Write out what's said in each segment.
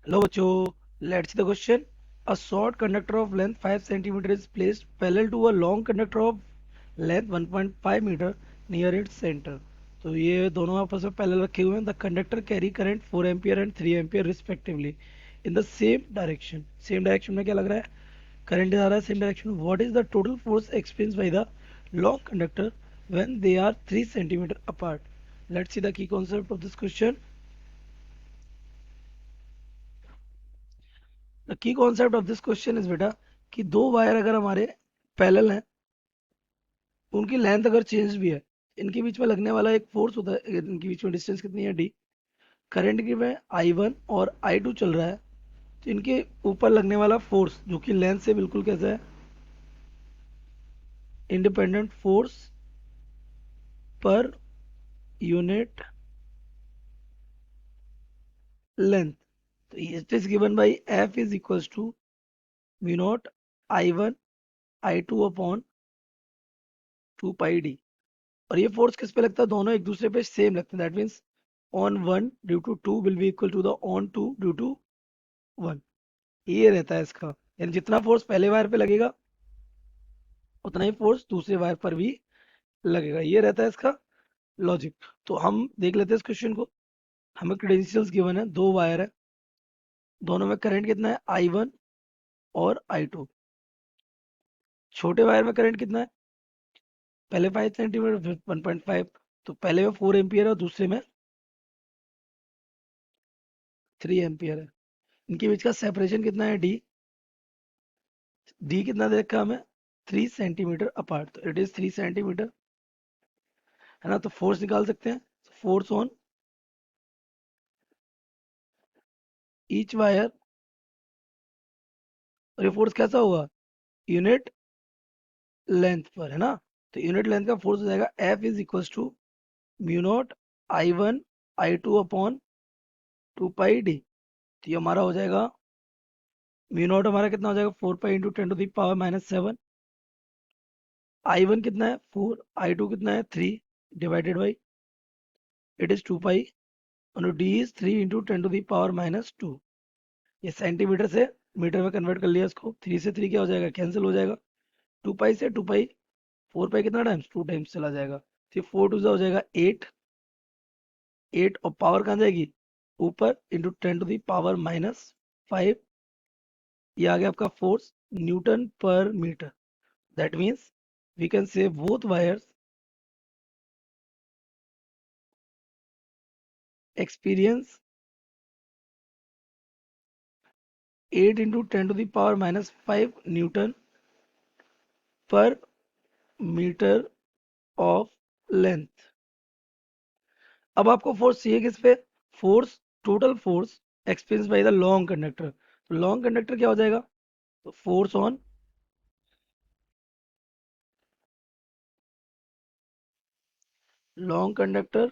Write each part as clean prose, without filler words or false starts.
Hello, bachcho. Let's see the question. A short conductor of length 5 centimeter is placed parallel to a long conductor of length 1.5 meter near its center. तो ये दोनों आपस में parallel रखे हुए हैं. The conductor carry current 4 ampere and 3 ampere respectively in the same direction. Same direction में क्या लग रहा है? Current जा रहा है same direction. What is the total force experienced by the long conductor when they are 3 centimeter apart? Let's see the key concept of this question. The key concept of this question is बेटा कि दो wire अगर हमारे parallel हैं, उनकी length अगर change भी है, इनके बीच में लगने वाला एक फोर्स होता है. इनके बीच में डिस्टेंस कितनी है? डी. करंट की में आई वन और आई टू चल रहा है, तो इनके ऊपर लगने वाला फोर्स जो कि लेंथ से बिल्कुल कैसा है? Independent force per unit length. तो it is given by F is equals to mu not I one I two upon 2 pi D. और ये फोर्स किस पे लगता है? दोनों एक दूसरे पे सेम लगते हैं. That means on one due to two will be equal to the on two due to one. ये रहता है इसका. यानी जितना फोर्स पहले वायर पे लगेगा उतना ही फोर्स दूसरे वायर पर भी लगेगा. ये रहता है इसका लॉजिक. तो हम देख लेते हैं इस क्वेश्चन को. हमें क्रेडेंशियल्स गिवन है, दो वायर है, दोनों में करंट कितना है? आई वन और आई टू. छोटे वायर में करंट कितना है? पहले 5 सेंटीमीटर, फिर 1.5. तो पहले में 4 एम्पियर है और दूसरे में 3 एम्पियर है. इनके बीच का सेपरेशन कितना है? डी. डी कितना दे रखा है हमें? 3 सेंटीमीटर अपार्ट. तो इट इज 3 सेंटीमीटर, है ना. तो फोर्स निकाल सकते हैं. Force on each wire. और ये फोर्स कैसा होगा? यूनिट लेंथ पर, है ना. तो यूनिट लेंथ का फोर्स हो जाएगा F is equal to mu not I one I two upon 2 pi d. तो ये हमारा हो जाएगा म्यू नॉट हमारा कितना हो जाएगा? 4 pi into 10 to the power -7. I one कितना है? 4. आई टू कितना है? 3. डिवाइडेड बाई इट इज 2 पाई और D is 3 into 10 to the power -2. ये सेंटीमीटर से मीटर में कन्वर्ट कर लिया इसको. 3 से 3 क्या हो जाएगा? कैंसिल हो जाएगा. 2 पाई से 2 पाई, 4 पाई कितना टाइम्स? 2 टाइम्स चला जाएगा. फिर 4 टू हो जाएगा 8. 8 और पावर कहाँ जाएगी? ऊपर इंटू 10 to the power -5. ये आ गया आपका force newton per metre. That means we can say both wires experience 8 into 10 to the power -5 newton per metre of length. अब आपको फोर्स चाहिए किस पे? Force, total force experience by the long conductor. तो लॉन्ग कंडक्टर क्या हो जाएगा? तो फोर्स ऑन लॉन्ग कंडक्टर,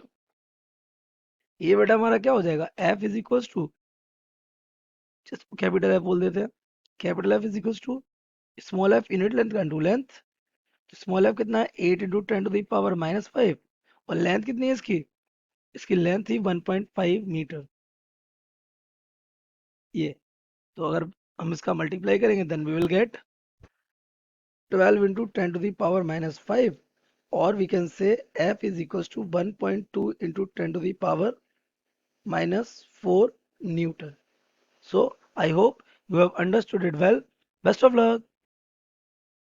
ये बेटा हमारा क्या हो जाएगा? F is equal to, capital F बोल देते हैं. Capital F is equal to small F unit length का टू लेंथ. तो स्मॉल एफ कितना है? 8 इंटू 10 to the power -5. और लेंथ कितनी है इसकी? इसकी लेंथ थी 1.5 मीटर. ये तो अगर हम इसका मल्टीप्लाई करेंगे then we will get 12 into 10 to the power -5. or we can say f is equals to 1.2 into 10 to the power -4 Newton. So I hope you have understood it well. Best of luck.